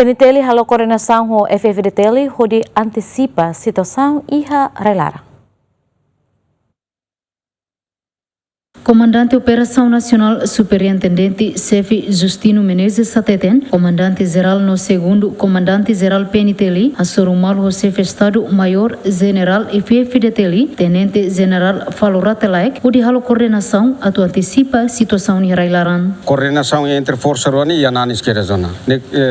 Peniteli halo coordenação ho FFDTeli hodi antecipa situação iha relarang. Comandante Operação Nacional Superintendente Chefe Justino Menezes Sateten, Comandante-Geral no segundo Comandante-Geral Peniteli, Assorumal o Chefe Estado-Maior General FFDTeli, Tenente-General Faloratelek, o de halo coordenação atu antecipa situação ni railaran. Coordenação entre força ruani e ananis que zona.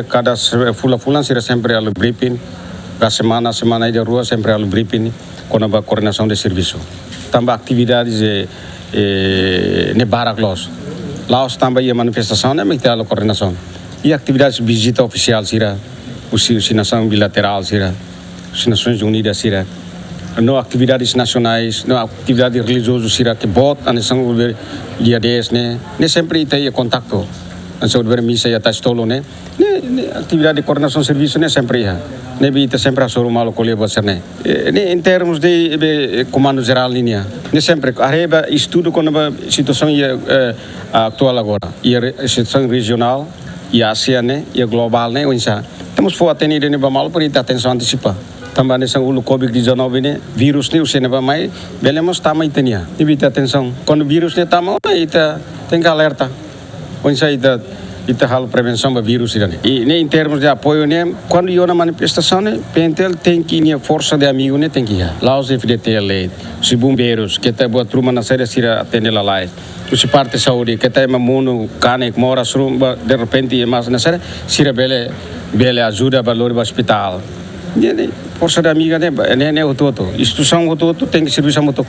Cada fula será sempre ao briefing, a semana de rua sempre ao briefing, com a coordenação de serviço. Também atividades ne barak Laos também a manifestação né mas tem a coordenação e atividades visita oficial sira usinação bilateral sira Nações Unidas sira no atividades nacionais no atividades religiosas sira que bot a nação governo dia 10 né sempre tem contato a nação governo missa ya tastolo né atividade de coordenação de serviço né sempre ne bita sempre a soro malo colhe você né em termos de comando geral linha ne sempre arreba estudo com a situação atual agora e a situação regional e a ASEAN né e a global né onça temos for atender ne ba malo por ita atenção antecipa também nessa o COVID-19 né vírus né o se ne ba mai belemos tama itenia ne bita atenção quando vírus né tama ita tem que alerta onça ita hal prevenção do vírus e em termos de apoio né quando eu na manifestação né Pentel tem que ir força de amigo né tem que ir lá os FDTL os bombeiros que tá boa turma na série sira atender lá os parte de saúde que tá mamuno cane que mora de repente mas na série sira bele ajuda valor do hospital e força de amiga né o todo instituição o todo tem que serviço muito.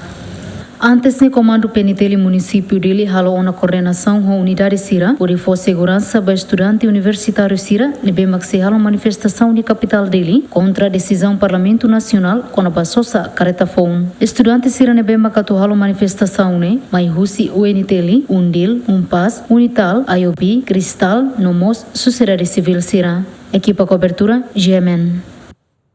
Antes, o comando Peniteli município dele halou uma coordenação com a unidade Sira, por for segurança para estudante universitário Sira, nebe maxi halou manifestação de capital dele contra a decisão Parlamento Nacional com a basosa careta phone. Estudante Sira nebe makatu halou manifestação né, mas husi UNTeli, Undil, Unpaz, Unital, IOB, Cristal, Nomos, Sociedade Civil Sira. Equipa cobertura GMN.